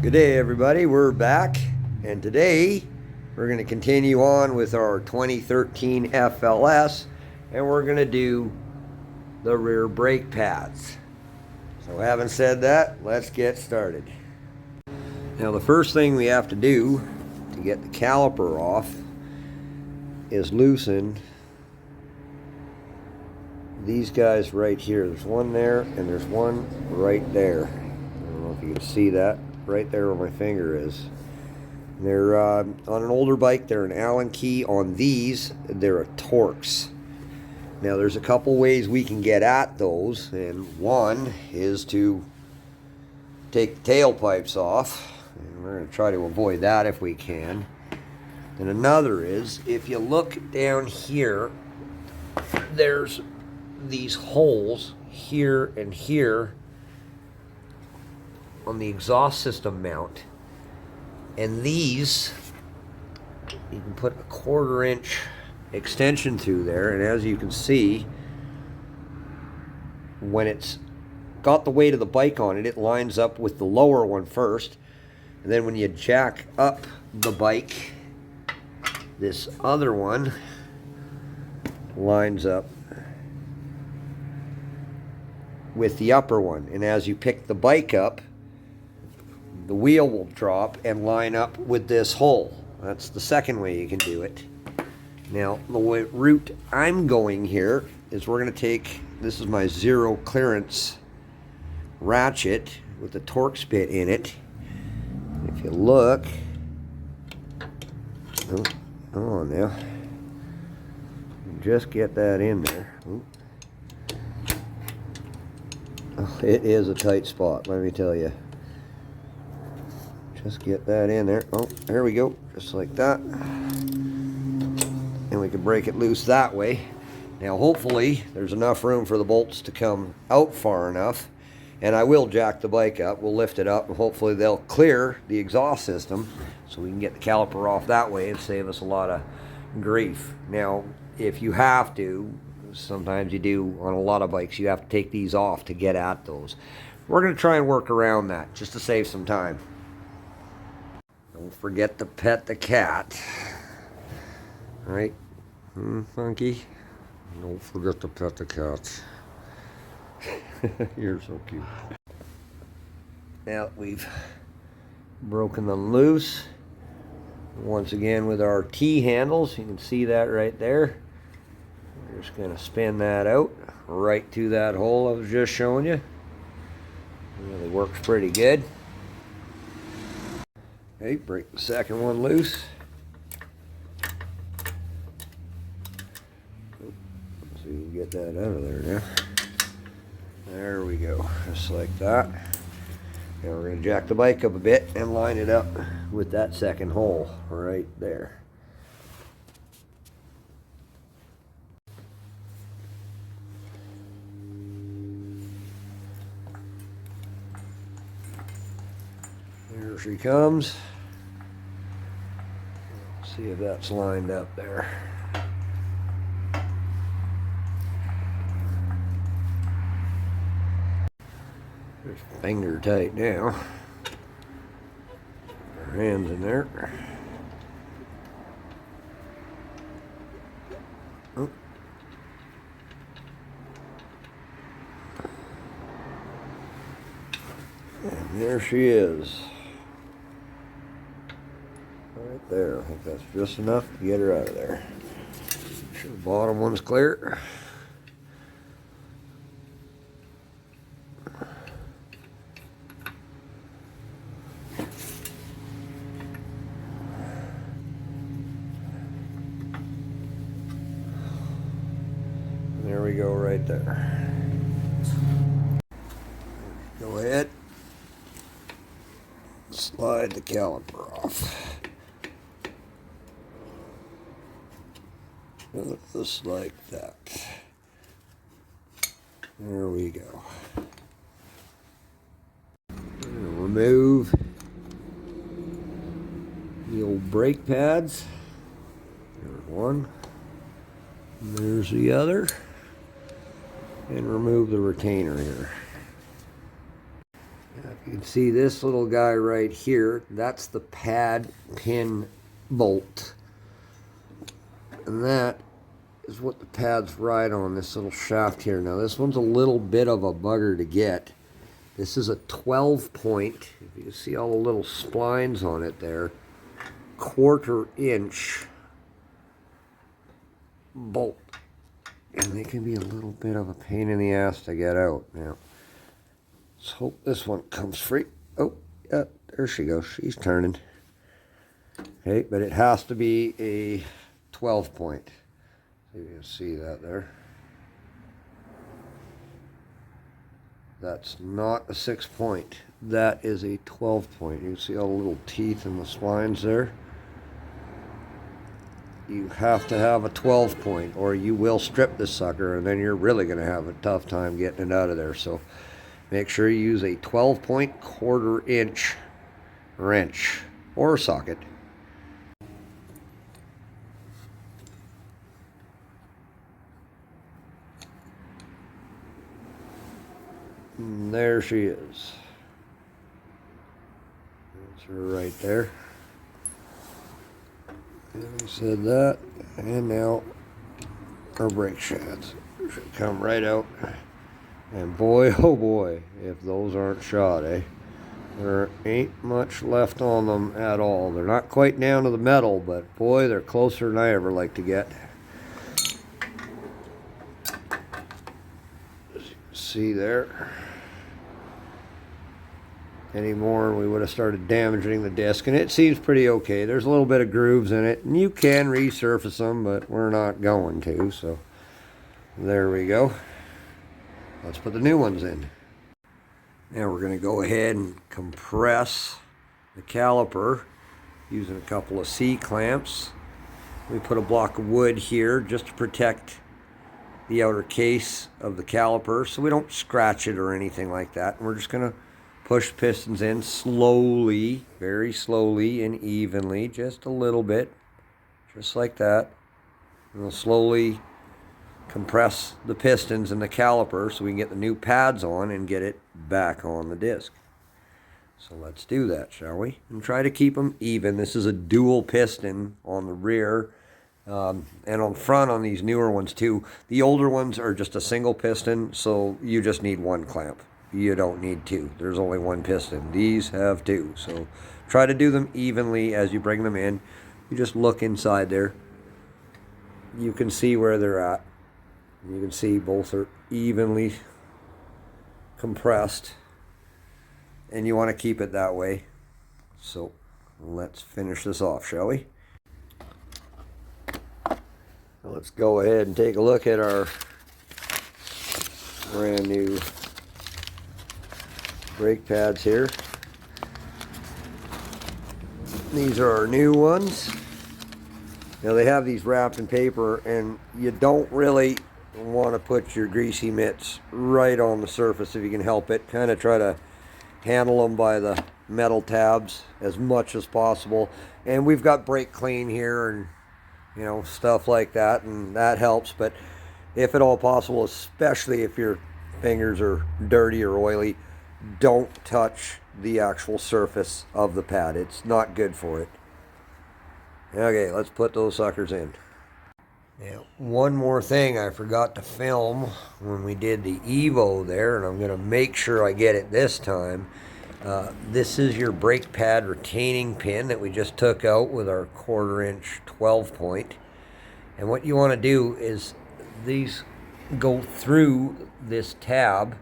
Good day, everybody. We're back, and today we're going to continue on with our 2013 FLS, and we're going to do the rear brake pads. So having said that, let's get started. Now the first thing we have to do to get the caliper off is loosen these guys right here. There's one there and there's one right there. I don't know if you can see that. Right there where my finger is. They're on an older bike, they're an Allen key. On these, they're a Torx. Now there's a couple ways we can get at those, and one is to take the tailpipes off, and we're going to try to avoid that if we can. And another is, if you look down here, there's these holes here and here on the exhaust system mount, and these you can put a 1/4 inch extension through there, and as you can see, when it's got the weight of the bike on it, it lines up with the lower one first, and then when you jack up the bike, this other one lines up with the upper one, and as you pick the bike up, the wheel will drop and line up with this hole. That's the second way you can do it. Now, the route I'm going here is we're going to take, this is my zero clearance ratchet with the Torx bit in it. If you look, oh now, just get that in there. Oh, it is a tight spot, let me tell you. Just get that in there. Oh, there we go. Just like that. And we can break it loose that way. Now, hopefully, there's enough room for the bolts to come out far enough. And I will jack the bike up. We'll lift it up, and hopefully they'll clear the exhaust system so we can get the caliper off that way and save us a lot of grief. Now, if you have to, sometimes you do on a lot of bikes, you have to take these off to get at those. We're going to try and work around that just to save some time. Don't forget to pet the cat. Right? Funky? Don't forget to pet the cat. You're so cute. Now we've broken them loose. Once again with our T handles, you can see that right there. We're just going to spin that out right to that hole I was just showing you. It really works pretty good. Okay, break the second one loose. So you can get that out of there now. There we go, just like that. Now we're going to jack the bike up a bit and line it up with that second hole right there. There she comes. See if that's lined up there. Just finger tight now. Our hands in there. Oh. And there she is. Right there. I think that's just enough to get her out of there. Make sure the bottom one's clear. There we go, right there. Go ahead. Slide the caliper off. Just like that. There we go. Remove the old brake pads. There's one. And there's the other. And remove the retainer here. You can see this little guy right here. That's the pad pin bolt. And that is what the pads ride on, this little shaft here. Now this one's a little bit of a bugger to get. This is a 12 point, if you can see all the little splines on it there, 1/4 inch bolt. And they can be a little bit of a pain in the ass to get out. Now, let's hope this one comes free. Oh, yeah, there she goes. She's turning. Okay, but it has to be a 12 point. You can see that there. That's not a 6 point. That is a 12 point. You can see all the little teeth and the splines there. You have to have a 12 point or you will strip this sucker, and then you're really going to have a tough time getting it out of there. So make sure you use a 12 point 1/4 inch wrench or socket. And there she is. That's her right there. And we said that, and now our brake shads should come right out. And boy, oh boy, if those aren't shot, eh? There ain't much left on them at all. They're not quite down to the metal, but boy, they're closer than I ever like to get. As you can see there. Any more, we would have started damaging the disc, and it seems pretty okay. There's a little bit of grooves in it, and you can resurface them, but we're not going to. So there we go. Let's put the new ones in. Now we're going to go ahead and compress the caliper using a couple of C-clamps. We put a block of wood here just to protect the outer case of the caliper so we don't scratch it or anything like that. And we're just going to push pistons in slowly, very slowly and evenly, just a little bit, just like that. And we'll slowly compress the pistons and the caliper so we can get the new pads on and get it back on the disc. So let's do that, shall we? And try to keep them even. This is a dual piston on the rear and on front on these newer ones too. The older ones are just a single piston, so you just need one clamp. You don't need two. There's only one piston. These have two. So try to do them evenly as you bring them in. You just look inside there. You can see where they're at. You can see both are evenly compressed. And you want to keep it that way. So let's finish this off, shall we? Let's go ahead and take a look at our brand new brake pads here. These are our new ones. Now they have these wrapped in paper, and you don't really want to put your greasy mitts right on the surface if you can help it. Kind of try to handle them by the metal tabs as much as possible. And we've got brake clean here and you know, stuff like that, and that helps. But if at all possible, especially if your fingers are dirty or oily, don't touch the actual surface of the pad. It's not good for it. Okay, let's put those suckers in. Now, one more thing I forgot to film when we did the Evo there, and I'm going to make sure I get it this time. This is your brake pad retaining pin that we just took out with our 1/4 inch 12 point. And what you want to do is these go through this tab,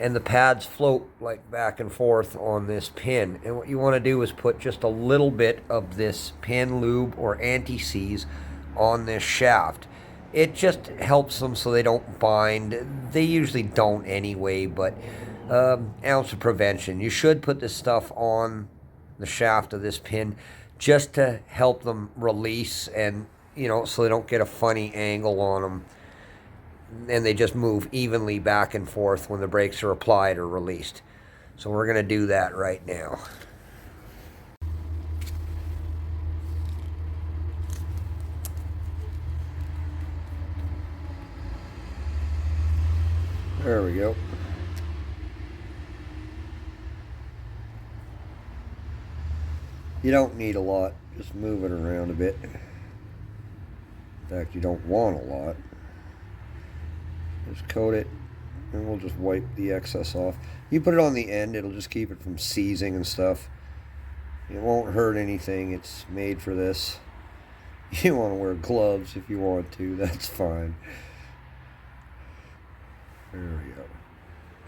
and the pads float like back and forth on this pin. And what you want to do is put just a little bit of this pin lube or anti-seize on this shaft. It just helps them so they don't bind. They usually don't anyway, but ounce of prevention. You should put this stuff on the shaft of this pin just to help them release, and you know, so they don't get a funny angle on them and they just move evenly back and forth when the brakes are applied or released. So we're going to do that right now. There we go. You don't need a lot. Just move it around a bit. In fact, you don't want a lot. Just coat it, and we'll just wipe the excess off. You put it on the end, it'll just keep it from seizing and stuff. It won't hurt anything. It's made for this. You want to wear gloves if you want to. That's fine. There we go.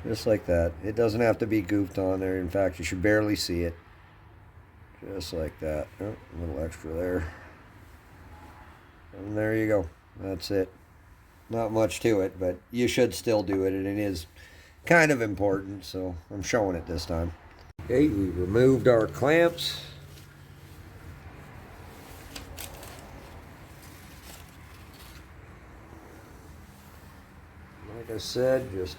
Just like that. It doesn't have to be goofed on there. In fact, you should barely see it. Just like that. Oh, a little extra there. And there you go. That's it. Not much to it, but you should still do it, and it is kind of important, so I'm showing it this time. Okay, we removed our clamps. Like I said, just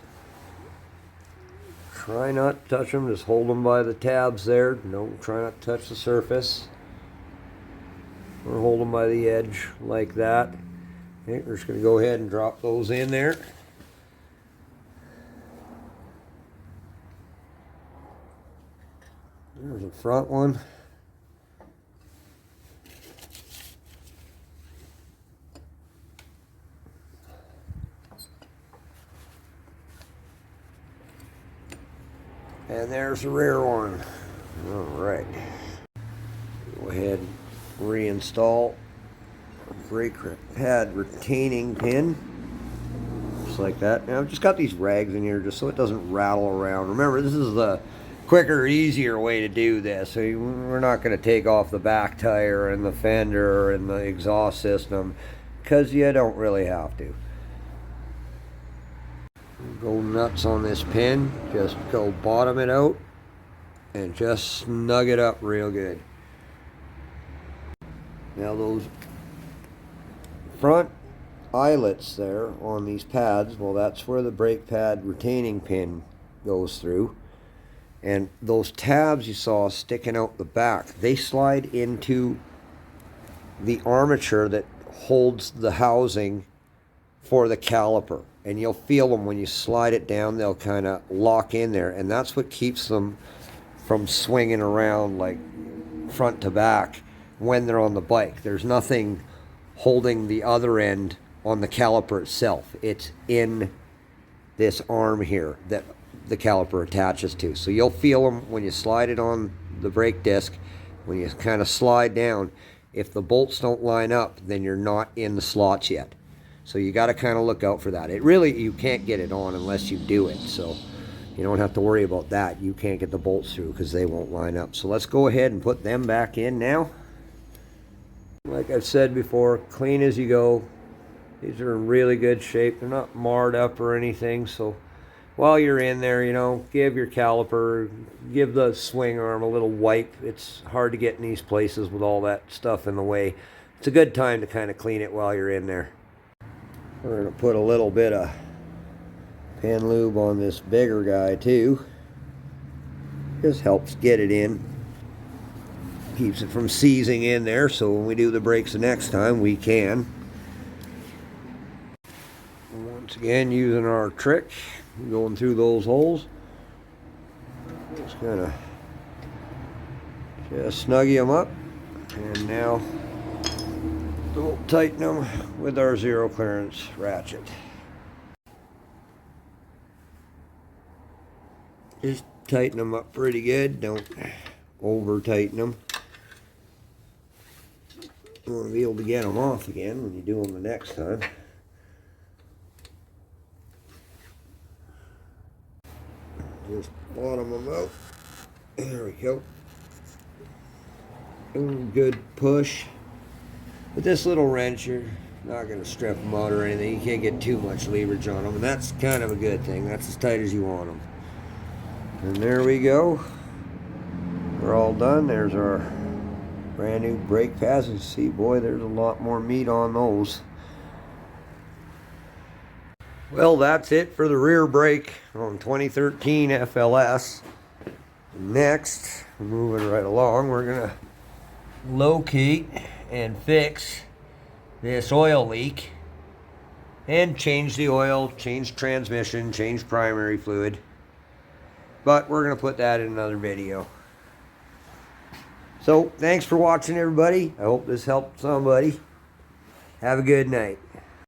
try not to touch them. Just hold them by the tabs there. Don't try not to touch the surface. Or hold them by the edge like that. Okay, we're just going to go ahead and drop those in there. There's the front one. And there's the rear one. All right. Go ahead and reinstall a brake pad retaining pin. Just like that. Now I've just got these rags in here just so it doesn't rattle around. Remember, this is the quicker, easier way to do this. So we're not going to take off the back tire and the fender and the exhaust system because you don't really have to. Go nuts on this pin. Just go bottom it out and just snug it up real good. Now those front eyelets there on these pads, well, that's where the brake pad retaining pin goes through. And those tabs you saw sticking out the back, they slide into the armature that holds the housing for the caliper. And you'll feel them when you slide it down, they'll kind of lock in there. And that's what keeps them from swinging around like front to back when they're on the bike. There's nothing holding the other end on the caliper itself. It's in this arm here that the caliper attaches to. So you'll feel them when you slide it on the brake disc. When you kind of slide down, if the bolts don't line up, then you're not in the slots yet. So you got to kind of look out for that. It really, you can't get it on unless you do it. So you don't have to worry about that. You can't get the bolts through because they won't line up. So let's go ahead and put them back in now. Like I've said before, clean as you go. These are in really good shape. They're not marred up or anything. So while you're in there, you know, give your caliper, give the swing arm a little wipe. It's hard to get in these places with all that stuff in the way. It's a good time to kind of clean it while you're in there. We're going to put a little bit of pen lube on this bigger guy too. Just helps get it in. Keeps it from seizing in there, so when we do the brakes the next time, we can. Once again, using our trick, going through those holes. Just kind of snuggie them up. And now we'll tighten them with our zero clearance ratchet. Just tighten them up pretty good. Don't over tighten them. You want to be able to get them off again when you do them the next time. Just bottom them out. There we go. Good push. With this little wrench, you're not going to strip them out or anything. You can't get too much leverage on them, and that's kind of a good thing. That's as tight as you want them. And there we go. We're all done. There's our brand new brake pads. You see, boy, there's a lot more meat on those. Well, that's it for the rear brake on 2013 FLS. Next, moving right along, we're going to locate and fix this oil leak and change the oil, change transmission, change primary fluid. But we're going to put that in another video. So thanks for watching, everybody. I hope this helped somebody. Have a good night.